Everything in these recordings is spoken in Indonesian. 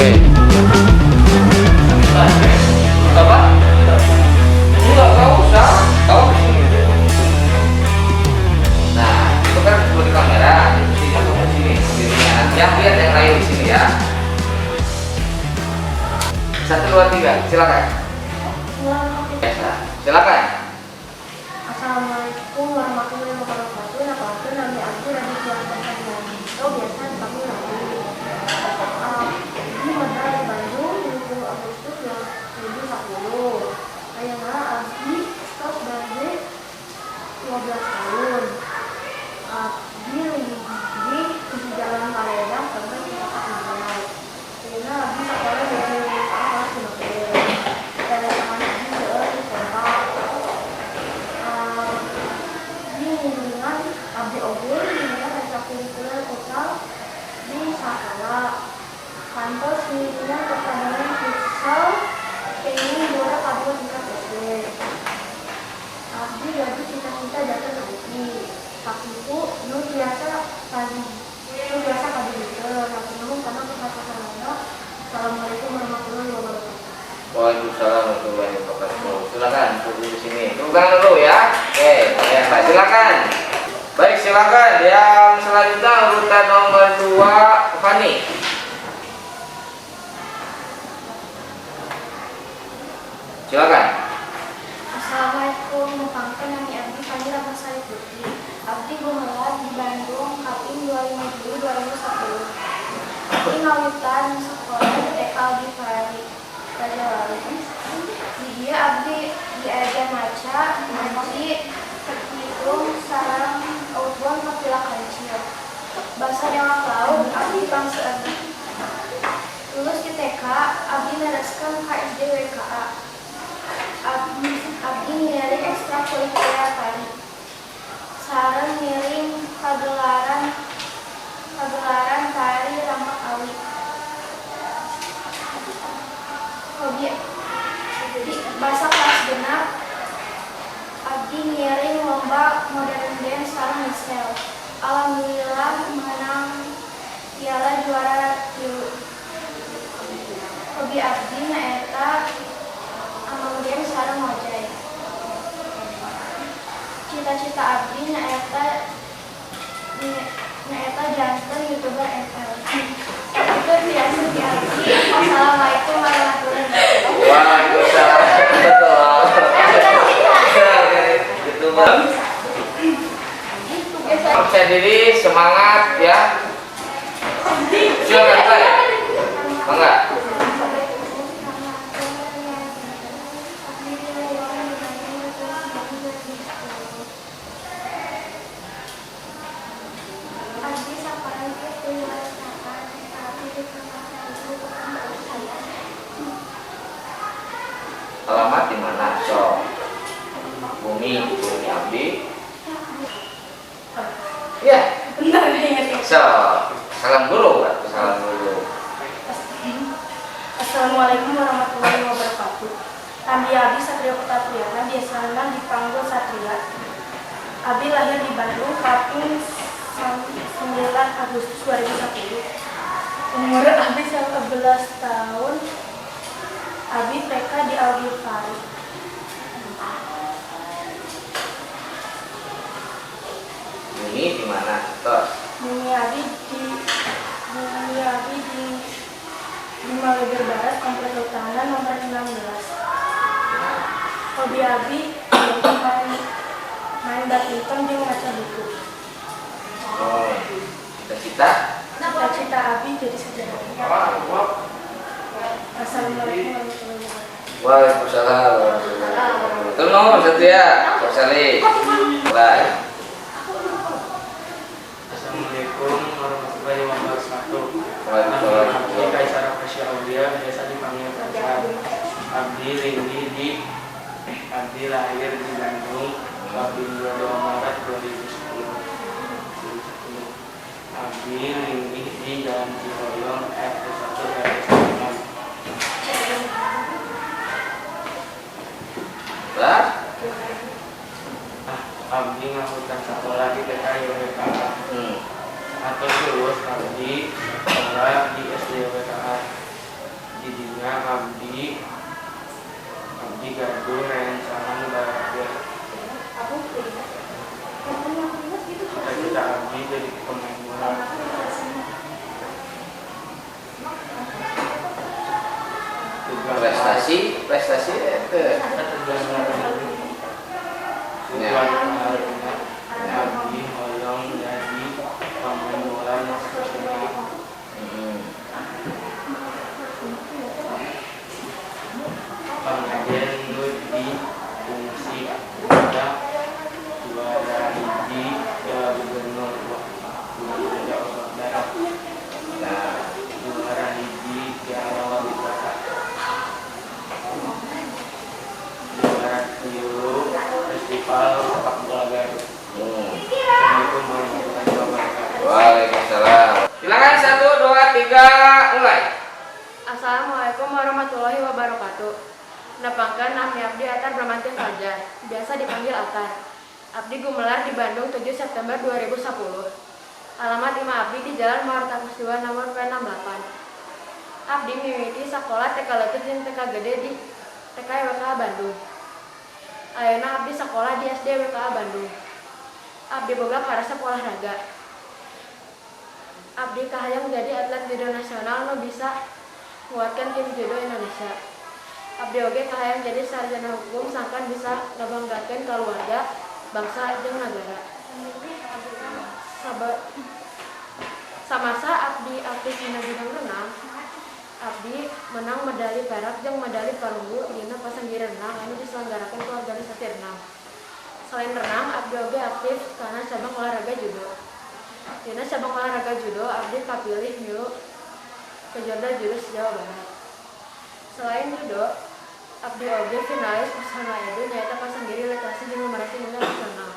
Apa? Enggak, nggak usah. Kau kesini. Nah, itu kan perlu di kamera. Di sini atau di sini. Dirinya. Yang lihat yang lain di sini ya. 1, 2, 3. Silakan. Biasa. Silakan. Assalamualaikum warahmatullahi wabarakatuh. Nama Nami Abdi Raditya Biasa dipanggil Nabi. Ini modal di Bandung 20 Agustus 2010. Ayana Abdi stop dari 15 tahun. Abdi di Jalan Maledang sampai ke Kota. Ayana Abdi sekolah dari kelas 5. Dari tangan Abdi di kontak. Dengan Abdi Oge dengan ekstrakurikuler total di Sakala kantor seninya pertandingan futsal pengen juara kabur tingkat SD. Abdi jadi cita-cita jatuh nanti hakiku nu biasa kadi gitu aku namun karena kata-kata Assalamualaikum warahmatullahi wabarakatuh. Waalaikumsalam warahmatullahi wabarakatuh. Silakan duduk di sini. Tunggu dulu ya. Oke, ya Pak, silakan. Baik, silakan. Yang selanjutnya urutan nomor 2, Fani. Silakan. Assalamualaikum, Mupangkan Nami Abdi Fani Ramasari Putri. Abdi gumelar di Bandung, Kaping 2010. Abdi ngawitan sekolah di TK di Pari. Di dia Abdi diajar maca, ngaji, hitung, sarang, autuan, kapila kancil. Bahasa Jawa Laut, Abdi bangsa lulus di TK, Abdi neraskan KSD WKA. Abdi ngiring ekstrakurikuler tari. Sareng ngiring pagelaran tari rampak awi. Hobi di bahasa kelas genap. Abdi ngiring lomba modern dance sareng Michelle. Alhamdulillah menang piala juara 3. Hobi Abdi nyaeta kemudian sareng ngojek. Cita-cita Abdi nyaeta janten YouTuber ML. Itu biasa di Abdi. Assalamualaikum warahmatullahi wabarakatuh. Waalaikumsalam. Betul. Percaya diri, semangat ya. Silakan Pak. Bangga. Alamat di mana? So, Bumi Abdi. Ya. So, salam dulu, Pak. Salam dulu. Assalamualaikum warahmatullahi wabarakatuh. Kami Abdi Satria Putatriana, biasa dipanggil Satria. Abdi lahir di Bandung, Kaping 9 Agustus 2010. Umur Abdi 11 tahun. Abdi TK di Al-Ghifari. Bumi di mana? Tos. Bumi Abdi di Malioboro Barat, Komplek Utara nomor 16. Hobi Abdi main badminton jeung maca buku. Oh, cita-cita? Cita-cita Abdi jadi sejarawan. Assalamualaikum warahmatullahi wabarakatuh. Waalaikumsalam. Tolong Satria, Pak Salih. Baik. Assalamualaikum warahmatullahi wabarakatuh. Waalaikumsalam. Abdi Kaisar Fasya Aulia, biasa dipanggil Kaisar. Abdi lahir di Bandung, Kaping 22 Maret 2010. Abdi linggih di Jalan Cihoyong RT 1 RT 1. Abdi ngahutan sekolah di TK YWKA. Atau lulus Abdi sekolah di SD YWKA. prestasi itu tujuan artinya abdi hoyong jadi pemain bola nasional. Pengajian nu di fungsi pada juara hiji gubernur Jawa Barat. nah Juara hiji Piala Wali Kota. Juara tilu Festival Sepak Bola Garut. Assalamualaikum warahmatullahi wabarakatuh. Waalaikumsalam. Silakan 1, 2, 3 mulai. Assalamualaikum warahmatullahi wabarakatuh. Napangkeun nami abdi Atar Bramantin Fajar, biasa dipanggil Atar. Abdi gumelar di Bandung 7 September 2010. Alamat imah abdi di Jalan Maharta Kusuma nomor P68. Abdi mimiti sakola TK Leuteut jeung TK Gede di TK WKA Bandung. Ayeuna abdi sakola di SD WKA Bandung. Abdi boga karasa olahraga. Abdi kahayang jadi atlet judo nasional nu bisa nguatkeun tim judo Indonesia. Abdi oge kahayang jadi sarjana hukum sangkan bisa ngabanggakeun keluarga, bangsa jeung nagara. Samasa abdi aktif dina bidang renang, abdi menang medali perak jeung medali perunggu dina pasanggi renang anu diselenggarakeun ku organisasi renang. Selain renang, abdi oge aktif kana cabang olahraga judo. Dina cabang olahraga judo, abdi kapilih milu Kejorda Jurus Jawa Barat. Selain judo, abdi oge finalis Pusana Edu nyaeta pasanggiri literasi jeung numerasi nilai nasional.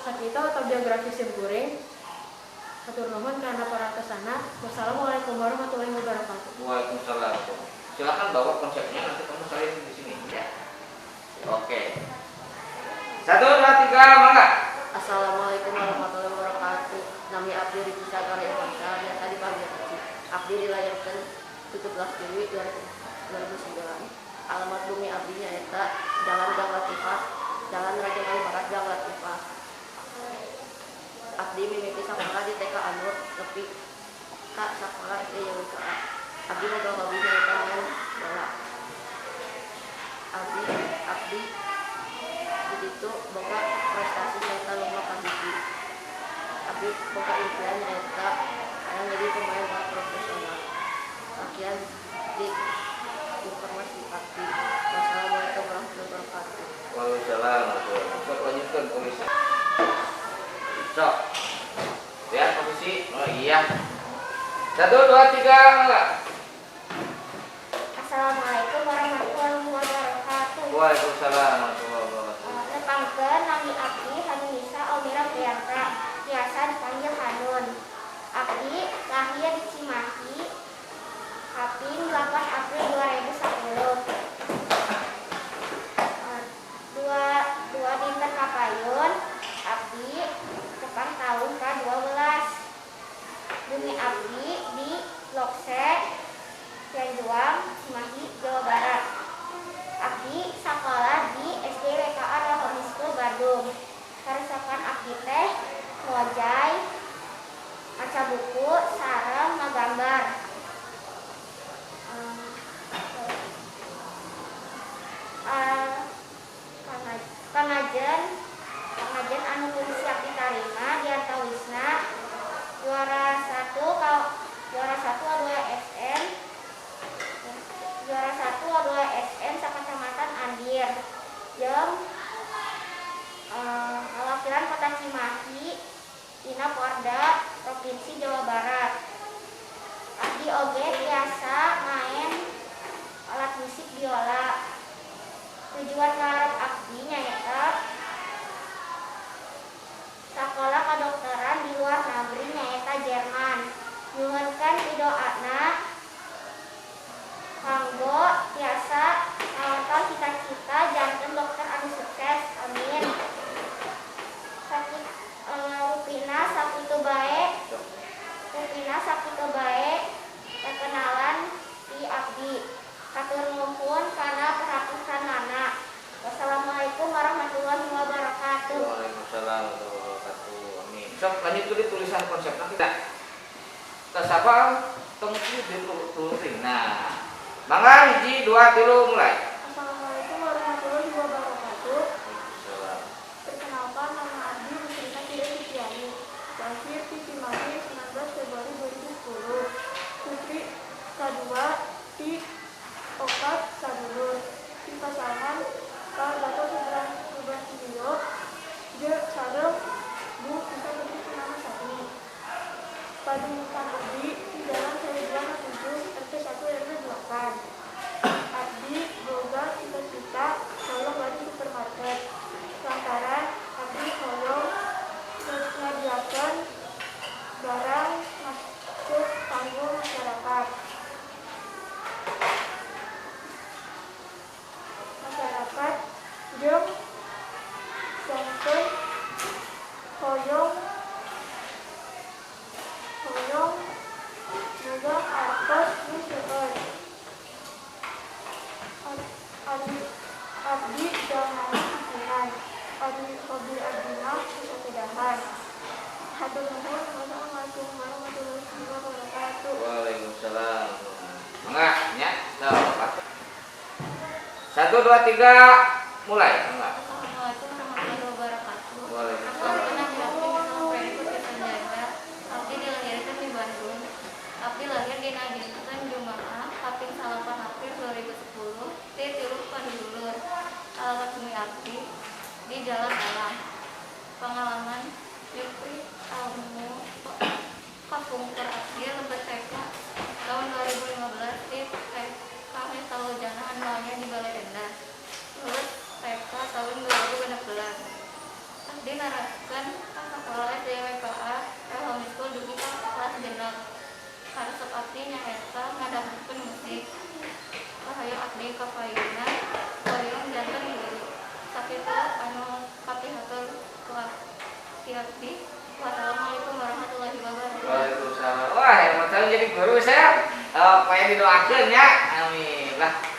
Sakita autobiografi simkuring. Hatur nuhun kana para kesana. Wassalamualaikum warahmatullahi wabarakatuh. Waalaikumsalam. Silakan bawa konsepnya, nanti kamu salin di sini ya. Oke. 1, 2, 3 mangga. Assalamualaikum warahmatullahi wabarakatuh. Nami abdi Riki Sagara Irwansa, biasa dipanggil Riki. Abdi dilahirkan 17 Juli 2009. Alamat bumi abdi nyaeta Jalan Gang Latifah, Jalan Raja Wali Barat, Gang Latifah. Abdi mimiti sakola di TK Anur, nepi ka sakola SD YWKA. Abdi boga hobi nyaeta main bola. Abdi itu boga prestasi nyaeta lomba kahiji. Abdi boga impian nyaeta hayang jadi pemain bola profesional. Sekian di informasi abdi. Wassalamualaikum warahmatullahi wabarakatuh. Waalaikumsalam. Sok lanjutkan tulisan. Sok. Lihat posisi. Oh iya. 1, 2, 3 mangga. Assalamualaikum warahmatullahi wabarakatuh. Waalaikumsalam warahmatullahi wabarakatuh. Nepangkeun nami abdi Hanunisa Omira Priyanka, biasa dipanggil Hanun. Abdi lahir di Cimahi, Kaping 8 April 2010. Dua dinten kapayun, abdi tepang tahun ke-12. Bumi abdi di Lokse, Cianjuang, Cimahi, Jawa Barat. Abdi sakola di SD WKA Rohani School Bandung. Karesapan abdi teh ngojay, maca buku, sareng ngagambar. Pengajian anu kudu siap ditarima diantawisna juara 1 O2 SM, juara 1 O2 SM sakacamatan Andir jeung perwakilan Kota Cimahi dina Porda Provinsi Jawa Barat. Abdi oge biasa main alat musik biola. Tujuan ngarep abdi nyaeta sakola kadokteran di luar negeri nyaeta Jerman. Nyuhunkeun pidoana kanggo tiasa ngawonton cita-cita janten dokter anu sukses. Amin. Rupina sakitu bae perkenalan di abdi. Hatur nuhun kana perhatianna. Wassalamualaikum warahmatullahi wabarakatuh. Waalaikumsalam warahmatullahi wabarakatuh. Amin. Sok lanjut tulis tulisan konsepnya kita. Tasapa tengki ditulis. Nah, Mangga hiji dua tilu mulai. Assalamualaikum warahmatullahi wabarakatuh. Perkenalkan, nama Abdi Musrika Tidak Sitiani. Lahir di Cimahi 19 Februari 2010. Putri kedua di Okat Sadulur. Di pasangan Kak Gatot Subhansidio. Je Sarel Bu Bisa Putri Purnama Sari. Padunukan Abdi di Jalan Seri 7 RT 1 RW 8. Abdi boga cita-cita hoyong bari supermarket. Lantaran Abdi hoyong nyadiakeun barang masuk kanggo masyarakat. Masyarakat jeung songkeun hoyong megang artos nu seueur. Abdi jangan pikiran. Hobi abdi mah kesedahan. Hatur nuhun. Wassalamualaikum warahmatullahi wabarakatuh. Waalaikumsalam. Mangga nya. Satu dua tiga mulai. Mangga. Assalamualaikum warahmatullahi wabarakatuh. Waalaikumsalam. Abdi dilahirkan di Bandung. Abdi lahir di Dinten Jumaah Kaping 8 April 2010 di Tiluk Padulur. Alamat bumi Abdi di Jalan Alam. Pengalaman Yukri Almu Kapungkur Abdi Lebet TK tahun 2015 di TK Metalojana Anualnya di Balai Denda. Lulus TK tahun 2016. Abdi naraskan sekolah SD WPA Home School dugi kelas genep. Karesep abdi nyaeta ngadahkeun musik. Rahayu abdi kapayuna hoyong janten guru. Sakitu anu kapihatur ku abdi. Wassalamualaikum warahmatullahi wabarakatuh. Waalaikumsalam. Wah, yang mau jadi guru saya. Payah didoakeun ya. Amin. Lah.